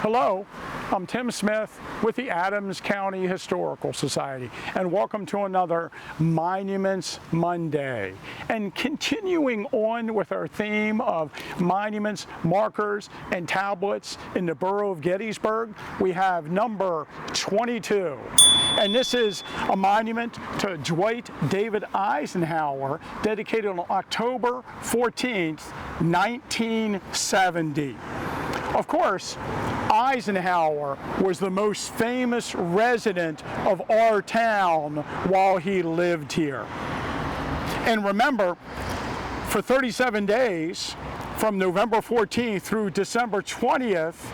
Hello, I'm Tim Smith with the Adams County Historical Society, and welcome to another Monuments Monday. And continuing on with our theme of monuments, markers, and tablets in the borough of Gettysburg, we have number 22. And this is a monument to Dwight David Eisenhower, dedicated on October 14th, 1970. Of course, Eisenhower was the most famous resident of our town while he lived here. And remember, for 37 days, from November 14th through December 20th,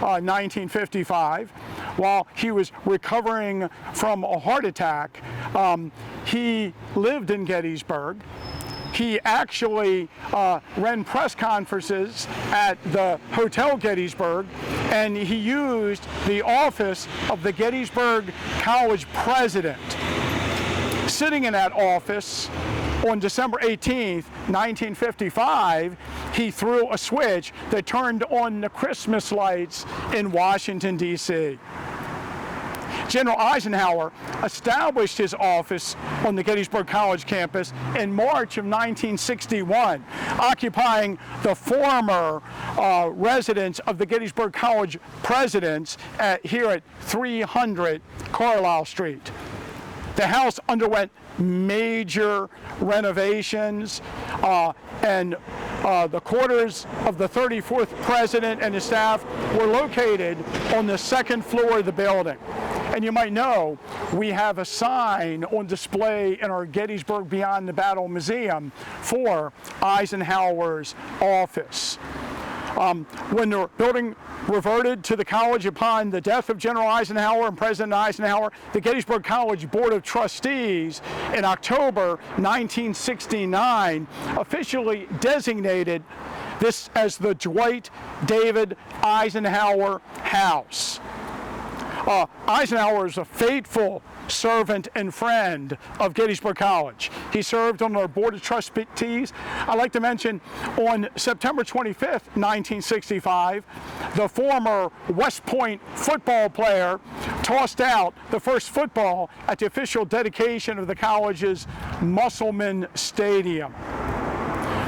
1955, while he was recovering from a heart attack, he lived in Gettysburg. He actually ran press conferences at the Hotel Gettysburg, and he used the office of the Gettysburg College president. Sitting in that office on December 18th, 1955, he threw a switch that turned on the Christmas lights in Washington, D.C. General Eisenhower established his office on the Gettysburg College campus in March of 1961, occupying the former residence of the Gettysburg College presidents here at 300 Carlisle Street. The house underwent major renovations, and the quarters of the 34th president and his staff were located on the second floor of the building. And you might know, we have a sign on display in our Gettysburg Beyond the Battle Museum for Eisenhower's office. When the building reverted to the college upon the death of General Eisenhower and President Eisenhower, the Gettysburg College Board of Trustees in October 1969 officially designated this as the Dwight David Eisenhower House. Eisenhower is a faithful servant and friend of Gettysburg College. He served on our Board of Trustees. I'd like to mention on September 25th, 1965, the former West Point football player tossed out the first football at the official dedication of the college's Musselman Stadium.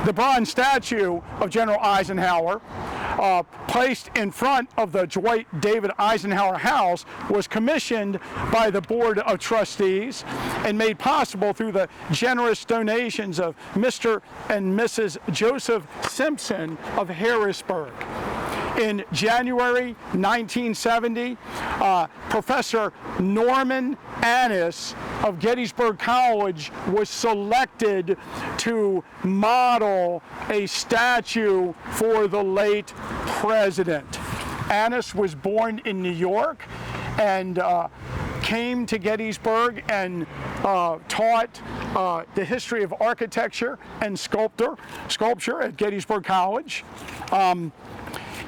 The bronze statue of General Eisenhower, placed in front of the Dwight David Eisenhower House, was commissioned by the Board of Trustees and made possible through the generous donations of Mr. and Mrs. Joseph Simpson of Harrisburg. In January 1970, Professor Norman Annis of Gettysburg College was selected to model a statue for the late president. Annis was born in New York and came to Gettysburg and taught the history of architecture and sculpture at Gettysburg College.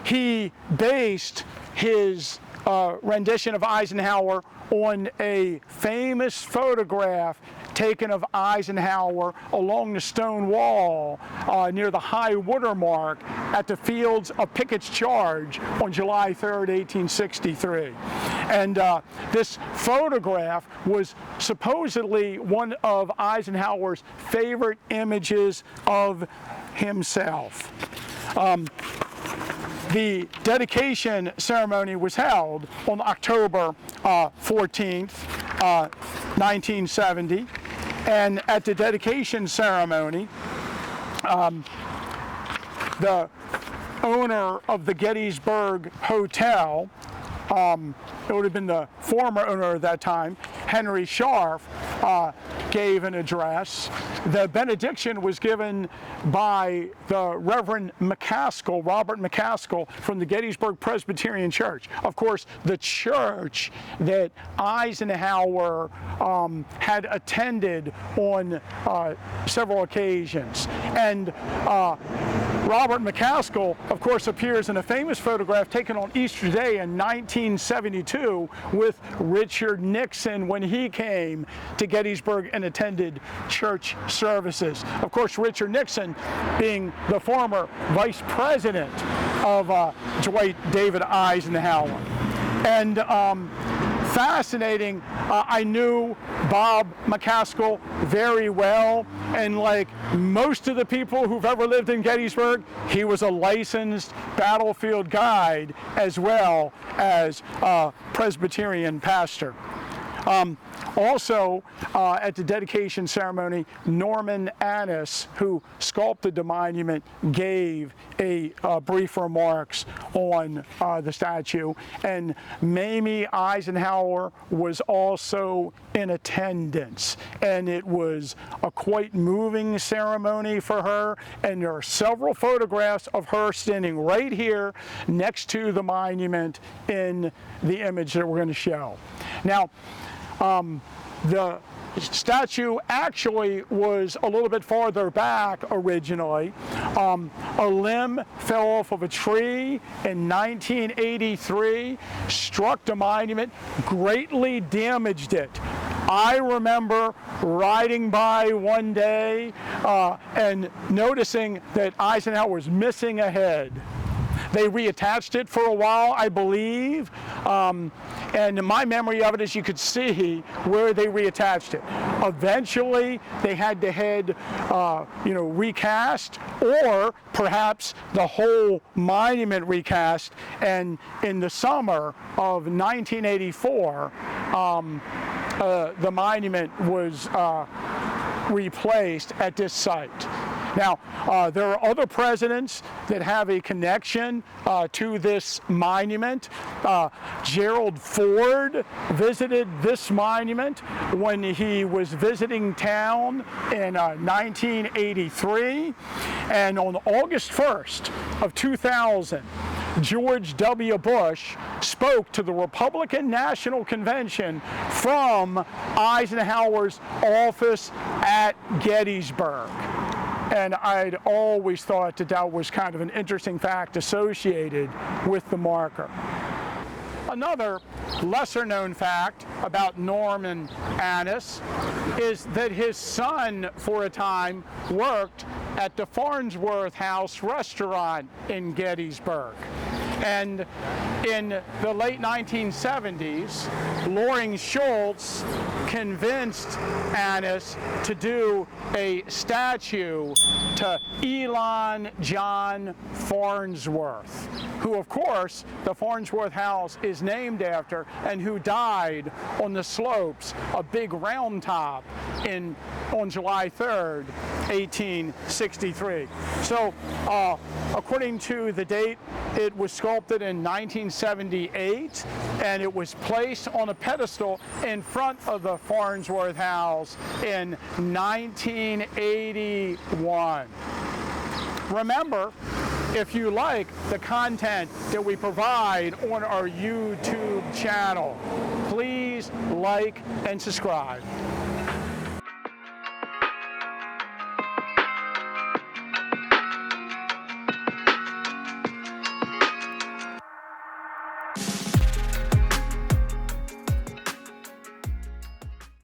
He based his rendition of Eisenhower on a famous photograph taken of Eisenhower along the stone wall near the high water mark at the fields of Pickett's Charge on July 3rd, 1863. And this photograph was supposedly one of Eisenhower's favorite images of himself. The dedication ceremony was held on October 14th, 1970, and at the dedication ceremony, the owner of the Gettysburg Hotel, it would have been the former owner at that time, Henry Scharf, gave an address. The benediction was given by the Reverend McCaskill, Robert McCaskill, from the Gettysburg Presbyterian Church. Of course, the church that Eisenhower had attended on several occasions. And Robert McCaskill, of course, appears in a famous photograph taken on Easter Day in 1972 with Richard Nixon when he came to Gettysburg and attended church services. Of course, Richard Nixon being the former vice president of Dwight David Eisenhower. And fascinating, I knew Bob McCaskill very well, and like most of the people who've ever lived in Gettysburg, he was a licensed battlefield guide as well as a Presbyterian pastor. Also, at the dedication ceremony, Norman Annis, who sculpted the monument, gave a brief remarks on the statue, and Mamie Eisenhower was also in attendance, and it was a quite moving ceremony for her, and there are several photographs of her standing right here next to the monument in the image that we're going to show. Now, the statue actually was a little bit farther back originally. A limb fell off of a tree in 1983, struck the monument, greatly damaged it. I remember riding by one day and noticing that Eisenhower was missing a head. They reattached it for a while, I believe, and my memory of it is you could see where they reattached it. Eventually, they had the head, recast, or perhaps the whole monument recast. And in the summer of 1984, the monument was replaced at this site. Now, there are other presidents that have a connection to this monument. Gerald Ford visited this monument when he was visiting town in 1983. And on August 1st of 2000, George W. Bush spoke to the Republican National Convention from Eisenhower's office at Gettysburg. And I'd always thought that that was kind of an interesting fact associated with the marker. Another lesser-known fact about Norman Annis is that his son, for a time, worked at the Farnsworth House restaurant in Gettysburg. And in the late 1970s, Loring Schultz convinced Annis to do a statue to Elon John Farnsworth, who, of course, the Farnsworth House is named after, and who died on the slopes of Big Round Top on July 3rd, 1863. So, according to the date, it was sculpted in 1978, and it was placed on a pedestal in front of the Farnsworth House in 1981. Remember, if you like the content that we provide on our YouTube channel, please like and subscribe.